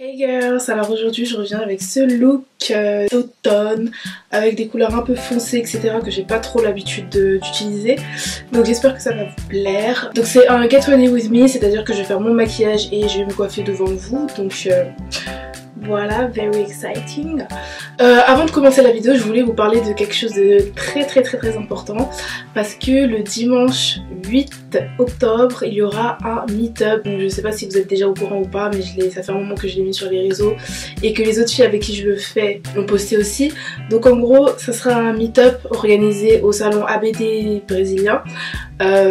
Hey girls, alors aujourd'hui je reviens avec ce look d'automne avec des couleurs un peu foncées etc que j'ai pas trop l'habitude d'utiliser, donc j'espère que ça va vous plaire. Donc c'est un get ready with me, c'est à dire que je vais faire mon maquillage et je vais me coiffer devant vous, donc voilà, very exciting. Avant de commencer la vidéo, je voulais vous parler de quelque chose de très important parce que le dimanche 8 octobre, il y aura un meet-up. Donc je sais pas si vous êtes déjà au courant ou pas, mais ça fait un moment que je l'ai mis sur les réseaux et que les autres filles avec qui je le fais l'ont posté aussi. Donc en gros, ça sera un meet-up organisé au salon ABD brésilien.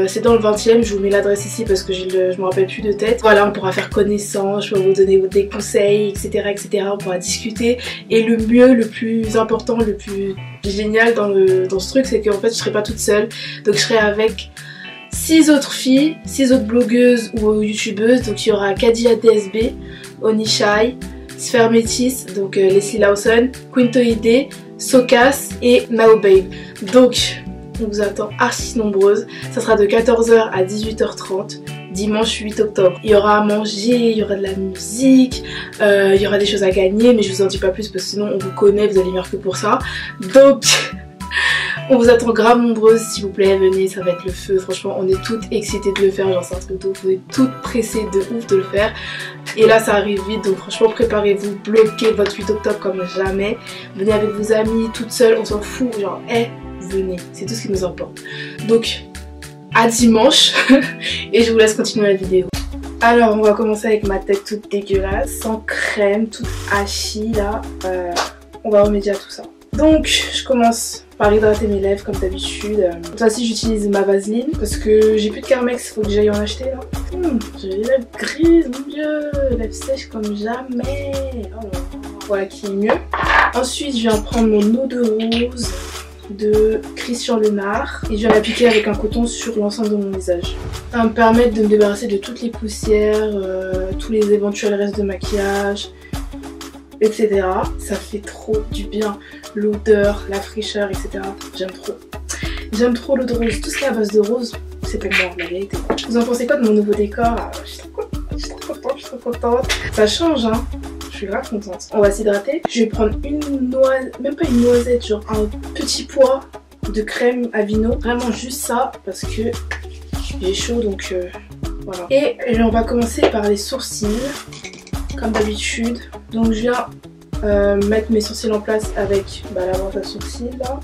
C'est dans le 20e, je vous mets l'adresse ici parce que je me rappelle plus de tête. Voilà, on pourra faire connaissance, je peux vous donner des conseils, etc. On pourra discuter. Et le mieux, le plus important, le plus génial dans ce truc, c'est qu'en fait je serai pas toute seule. Donc je serai avec 6 autres filles, 6 autres blogueuses ou youtubeuses. Donc il y aura Kadia DSB, Onishai, Sphère Métis, donc Leslie Lawson, Quintoide, Sokas et Now Babe. Donc on vous attend archi nombreuses. Ça sera de 14h à 18h30 dimanche 8 octobre. Il y aura à manger, il y aura de la musique, il y aura des choses à gagner, mais je vous en dis pas plus parce que sinon on vous connaît, vous allez venir que pour ça. Donc on vous attend grave nombreuses, s'il vous plaît, venez, ça va être le feu. Franchement on est toutes excitées de le faire, genre c'est un truc de ouf, vous êtes toutes pressées de ouf de le faire. Et là ça arrive vite, donc franchement préparez-vous, bloquez votre 8 octobre comme jamais. Venez avec vos amis, toutes seules, on s'en fout, genre venez, c'est tout ce qui nous importe. Donc à dimanche et je vous laisse continuer la vidéo. Alors on va commencer avec ma tête toute dégueulasse, sans crème, toute hachie là. On va remédier à tout ça. Donc je commence par hydrater mes lèvres comme d'habitude. Cette fois-ci j'utilise ma vaseline parce que j'ai plus de Carmex, faut que j'aille en acheter là. J'ai les lèvres grises, mon dieu, lèvres sèches comme jamais. Oh, voilà qui est mieux. Ensuite je viens prendre mon eau de rose de Christian Lenard et je vais l'appliquer avec un coton sur l'ensemble de mon visage. Ça va me permettre de me débarrasser de toutes les poussières, tous les éventuels restes de maquillage, etc. Ça fait trop du bien, l'odeur, la fraîcheur, etc. J'aime trop. J'aime trop l'eau de rose. Tout ce qui est à base de rose, c'est pour moi, la vérité. Vous en pensez quoi de mon nouveau décor? Je suis trop contente. Ça change, hein. Je suis grave contente. On va s'hydrater. Je vais prendre une noisette, même pas une noisette, genre un petit pois de crème Avino. Vraiment juste ça parce que j'ai chaud, donc voilà. Et on va commencer par les sourcils, comme d'habitude. Donc je viens mettre mes sourcils en place avec la brosse à sourcils là.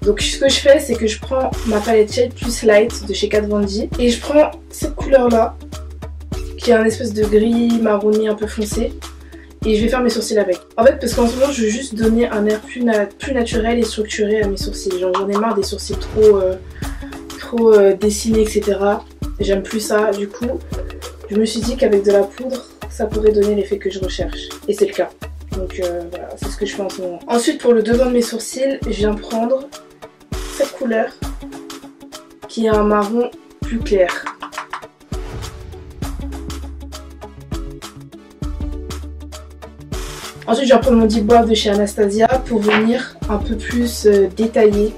Donc ce que je fais, c'est que je prends ma palette Shade Plus Light de chez Kat Von D et je prends cette couleur là qui est un espèce de gris marronné un peu foncé et je vais faire mes sourcils avec. En fait parce qu'en ce moment je veux juste donner un air plus naturel et structuré à mes sourcils. Genre j'en ai marre des sourcils trop dessinés etc. J'aime plus ça, du coup je me suis dit qu'avec de la poudre ça pourrait donner l'effet que je recherche et c'est le cas. Donc voilà, c'est ce que je fais en ce moment. Ensuite pour le devant de mes sourcils, je viens prendre cette couleur qui est un marron plus clair. Ensuite je vais prendre mon Deep Brow de chez Anastasia pour venir un peu plus détailler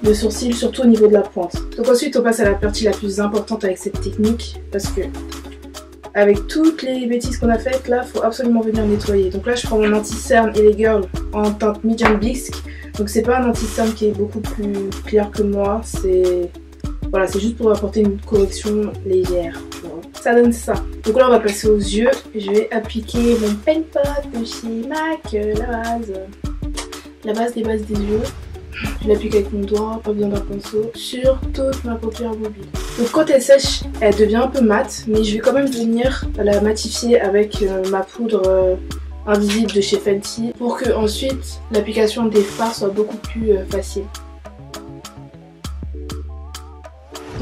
le sourcil, surtout au niveau de la pointe. Donc ensuite on passe à la partie la plus importante avec cette technique parce que avec toutes les bêtises qu'on a faites là, faut absolument venir nettoyer. Donc là je prends mon anti-cerne et les girls en teinte Medium Bisque. Donc c'est pas un anti-cerne qui est beaucoup plus clair que moi, voilà, c'est juste pour apporter une correction légère. Ça donne ça. Donc là on va passer aux yeux. Je vais appliquer mon Pen Pot de chez MAC, la base des bases des yeux. Je l'applique avec mon doigt, pas besoin d'un pinceau, sur toute ma paupière mobile. Donc quand elle sèche, elle devient un peu mate, mais je vais quand même venir la matifier avec ma poudre invisible de chez Fenty pour que ensuite l'application des fards soit beaucoup plus facile.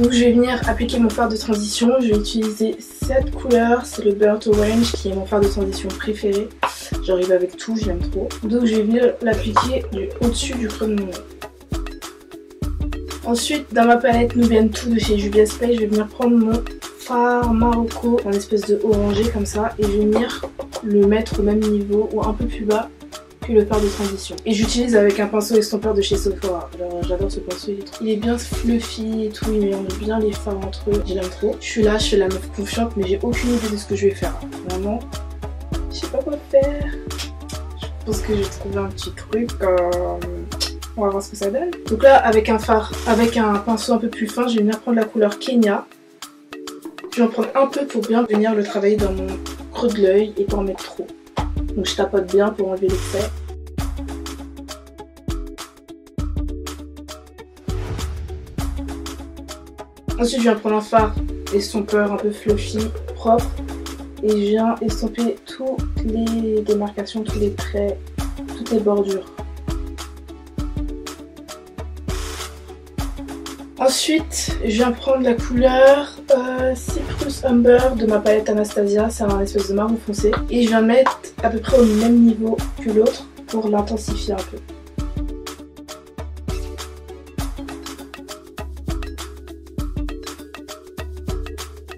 Donc je vais venir appliquer mon fard de transition. Je vais utiliser cette couleur, c'est le Burnt Orange qui est mon fard de transition préféré. J'arrive avec tout, je l'aime trop. Donc je vais venir l'appliquer au-dessus du creux de mon nez. Ensuite dans ma palette Nubian Tout de chez Juvia's Place, je vais venir prendre mon fard Marocco en espèce de orangé comme ça. Et je vais venir le mettre au même niveau ou un peu plus bas que le fard de transition. Et j'utilise avec un pinceau estompeur de chez Sephora. Alors j'adore ce pinceau, il est bien fluffy et tout, il mélange bien les fards entre eux, je l'aime trop. Je suis là, je fais la meuf confiante mais j'ai aucune idée de ce que je vais faire. Vraiment, Je sais pas quoi faire. Je pense que j'ai trouvé un petit truc. On va voir ce que ça donne. Donc là, avec un pinceau un peu plus fin, je vais venir prendre la couleur Kenya. Je vais en prendre un peu pour bien venir le travailler dans mon creux de l'œil et pas en mettre trop. Donc je tapote bien pour enlever l'excès. Ensuite, je viens prendre un fard estompeur un peu fluffy, propre. Et je viens estomper toutes les démarcations, tous les traits, toutes les bordures. Ensuite, je viens prendre la couleur Cyprus Umber de ma palette Anastasia. C'est un espèce de marron foncé. Et je viens mettre à peu près au même niveau que l'autre pour l'intensifier un peu.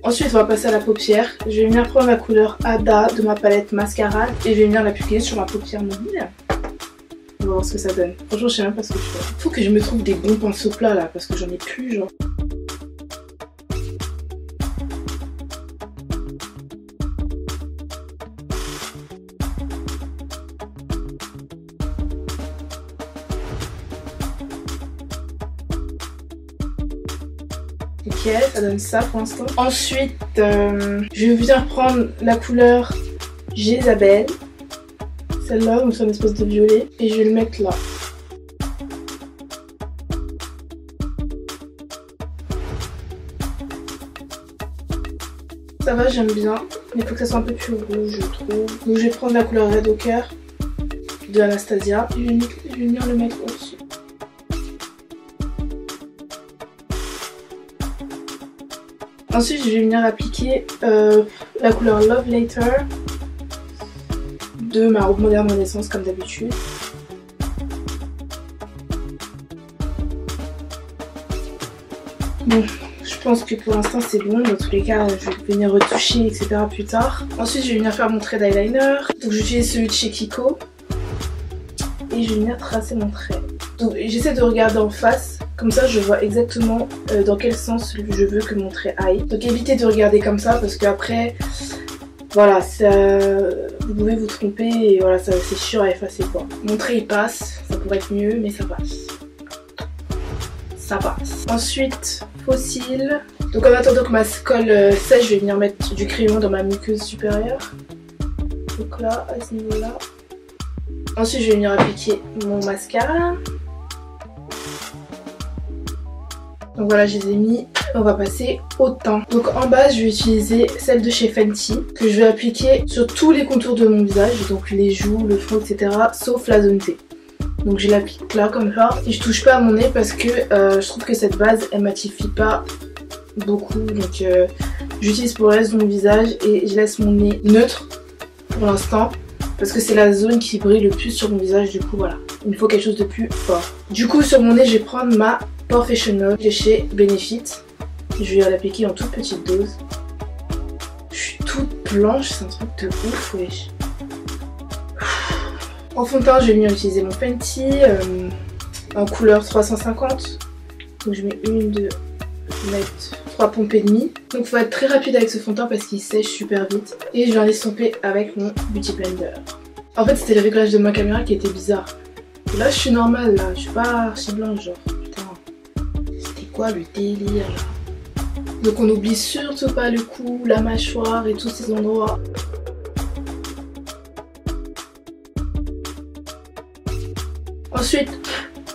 Ensuite, on va passer à la paupière. Je vais venir prendre la couleur Ada de ma palette Mascarade et je vais venir l'appliquer sur ma paupière mobile. On va voir ce que ça donne. Franchement, je sais même pas ce que je fais. Faut que je me trouve des bons pinceaux plats là parce que j'en ai plus, genre. Ok, ça donne ça pour l'instant. Ensuite, je vais venir prendre la couleur Jezabel. Celle-là, donc c'est une espèce de violet. Et je vais le mettre là. Ça va, j'aime bien. Mais il faut que ça soit un peu plus rouge, je trouve. Donc je vais prendre la couleur Red Ochre de Anastasia. Et je vais venir le mettre au-dessus. Ensuite, je vais venir appliquer la couleur Love Later de ma robe moderne Renaissance comme d'habitude. Bon, je pense que pour l'instant c'est bon. Dans tous les cas, je vais venir retoucher, etc. plus tard. Ensuite, je vais venir faire mon trait d'eyeliner. Donc, j'utilise celui de chez Kiko. Et je vais venir tracer mon trait. Donc, j'essaie de regarder en face. Comme ça, je vois exactement dans quel sens je veux que mon trait aille. Donc, évitez de regarder comme ça parce qu'après, voilà, ça, vous pouvez vous tromper et voilà, c'est chiant à effacer quoi. Mon trait il passe, ça pourrait être mieux, mais ça passe. Ça passe. Ensuite, faux cils. Donc, en attendant que ma colle sèche, je vais venir mettre du crayon dans ma muqueuse supérieure. Donc là, à ce niveau-là. Ensuite, je vais venir appliquer mon mascara. Donc voilà, je les ai mis. On va passer au teint. Donc en base, je vais utiliser celle de chez Fenty que je vais appliquer sur tous les contours de mon visage, donc les joues, le front, etc. sauf la zone T. Donc je l'applique là comme ça et je touche pas à mon nez parce que je trouve que cette base elle matifie pas beaucoup. Donc j'utilise pour le reste de mon visage et je laisse mon nez neutre pour l'instant parce que c'est la zone qui brille le plus sur mon visage. Du coup voilà, il me faut quelque chose de plus fort. Du coup sur mon nez, je vais prendre ma Professional de chez Benefit. Je vais l'appliquer en toute petite dose. Je suis toute blanche, c'est un truc de ouf, wesh. En fond de teint, je vais venir utiliser mon Fenty en couleur 350. Donc je mets une, deux, je vais mettre 3 pompes et demie. Donc il faut être très rapide avec ce fond de teint parce qu'il sèche super vite. Et je viens l'estomper avec mon Beauty Blender. En fait, c'était le réglage de ma caméra qui était bizarre. Là, je suis normale, là. Je suis pas archi blanche, genre. Quoi le délire là. Donc on n'oublie surtout pas le cou, la mâchoire et tous ces endroits. Ensuite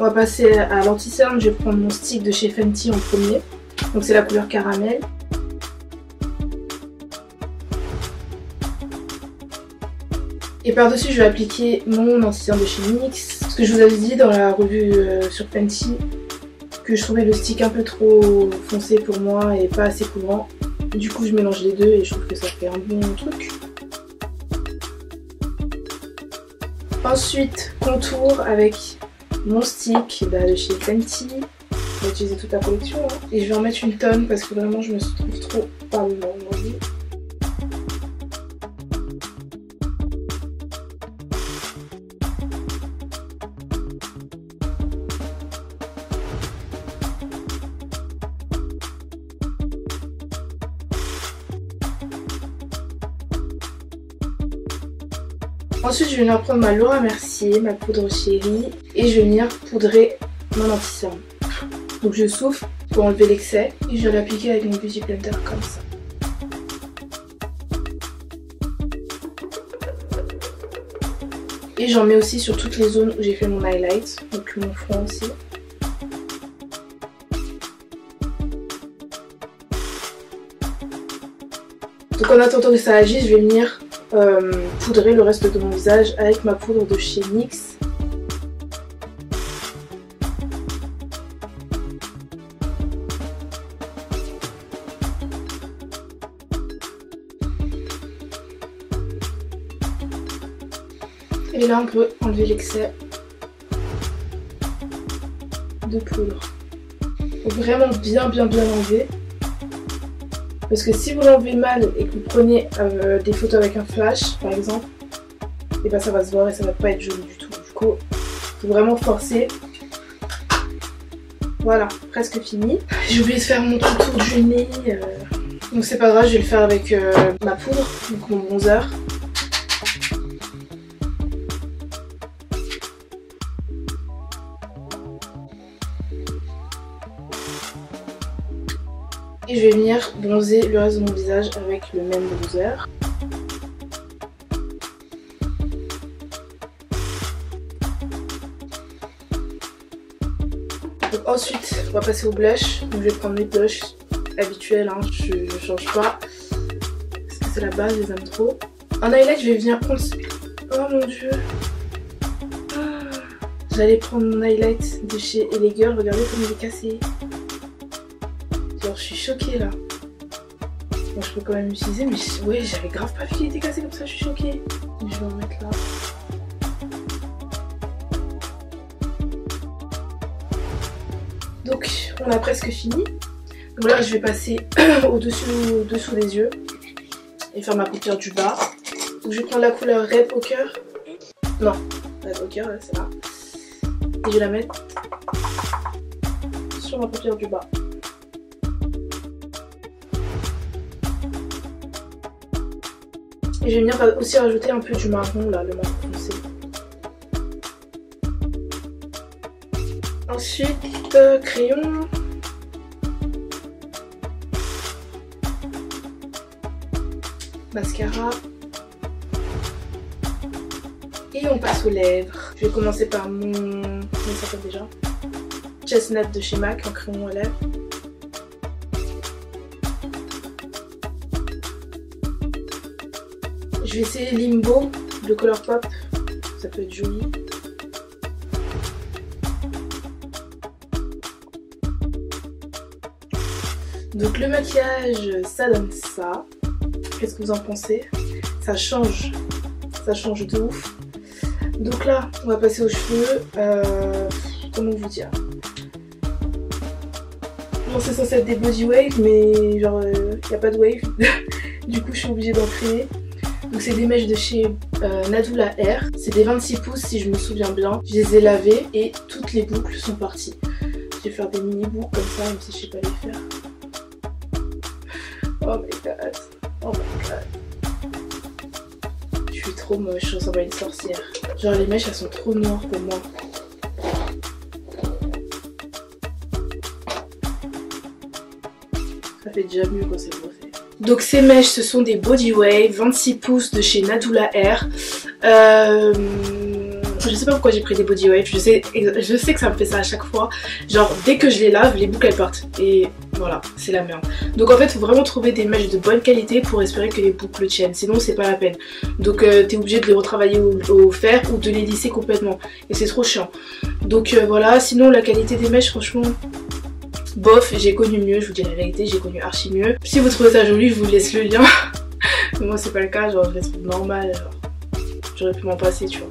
on va passer à l'anti-cerne. Je vais prendre mon stick de chez Fenty en premier. Donc c'est la couleur caramel. Et par-dessus je vais appliquer mon anti-cerne de chez NYX. Ce que je vous avais dit dans la revue sur Fenty, que je trouvais le stick un peu trop foncé pour moi et pas assez couvrant. Du coup je mélange les deux et je trouve que ça fait un bon truc. Ensuite contour avec mon stick de chez Fenty. Je vais utiliser toute la collection hein. Et je vais en mettre une tonne parce que vraiment je me trouve trop pas dedans aujourd'hui. Ensuite je vais venir prendre ma Laura Mercier, ma poudre chérie, et je vais venir poudrer mon anti-cerne. Donc je souffle pour enlever l'excès et je vais l'appliquer avec mon Beauty Blender comme ça. Et j'en mets aussi sur toutes les zones où j'ai fait mon highlight, donc mon front aussi. Donc en attendant que ça agisse, je vais venir poudrer le reste de mon visage avec ma poudre de chez NYX. Et là on peut enlever l'excès de poudre. Faut vraiment bien enlever. Parce que si vous l'enlevez mal et que vous prenez des photos avec un flash par exemple, et ben ça va se voir et ça va pas être joli du tout. Du coup, faut vraiment forcer. Voilà, presque fini. J'ai oublié de faire mon tour du nez. Donc c'est pas grave, je vais le faire avec ma poudre, donc mon bronzer. Et je vais venir bronzer le reste de mon visage avec le même bronzer. Donc ensuite, on va passer au blush. Donc je vais prendre mes blushs habituels, hein. Je ne change pas. Parce que c'est la base, je les aime trop. En highlight, je vais venir prendre... Oh mon dieu. J'allais prendre mon highlight de chez LA Girl. Regardez comme il est cassé. Je suis choquée là. Bon, je peux quand même l'utiliser, mais ouais, j'avais grave pas vu qu'il était cassé comme ça, je suis choquée. Je vais en mettre là. Donc, on a presque fini. Donc là, je vais passer au-dessous des yeux et faire ma paupière du bas. Donc, je vais prendre la couleur Red Poker. Non, Red Poker, là, c'est là. Et je vais la mettre sur ma paupière du bas. Et je vais venir aussi rajouter un peu du marron là, le marron foncé. Ensuite, crayon. Mascara. Et on passe aux lèvres. Je vais commencer par mon... Comment ça s'appelle déjà? Chestnut de chez MAC en crayon à lèvres. Je vais essayer Limbo de Colourpop, ça peut être joli. Donc le maquillage, ça donne ça. Qu'est-ce que vous en pensez? Ça change de ouf. Donc là, on va passer aux cheveux. Comment vous dire? Bon, c'est censé être des body wave, mais genre, y a pas de wave. Du coup, je suis obligée d'en créer. Donc c'est des mèches de chez Nadula Air. C'est des 26 pouces si je me souviens bien. Je les ai lavées et toutes les boucles sont parties. Je vais faire des mini boucles comme ça, même si je sais pas les faire. Oh my god. Oh my god. Je suis trop moche, je ressemble à une sorcière. Genre les mèches elles sont trop noires pour moi. Ça fait déjà mieux quand c'est refait. Donc ces mèches ce sont des body wave 26 pouces de chez Nadula Air. Je sais pas pourquoi j'ai pris des body wave, je sais que ça me fait ça à chaque fois. Genre dès que je les lave, les boucles elles partent. Et voilà, c'est la merde. Donc en fait, il faut vraiment trouver des mèches de bonne qualité pour espérer que les boucles tiennent. Sinon c'est pas la peine. Donc t'es obligé de les retravailler au fer ou de les lisser complètement. Et c'est trop chiant. Donc voilà, sinon la qualité des mèches franchement... Bof, j'ai connu mieux, je vous dis la vérité, j'ai connu archi mieux. Si vous trouvez ça joli, je vous laisse le lien. Mais moi c'est pas le cas, genre je les trouve normales, j'aurais pu m'en passer, tu vois.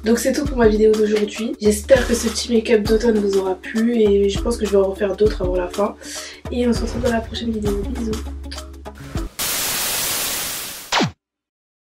Donc c'est tout pour ma vidéo d'aujourd'hui. J'espère que ce petit make-up d'automne vous aura plu et je pense que je vais en refaire d'autres avant la fin. Et on se retrouve dans la prochaine vidéo. Bisous.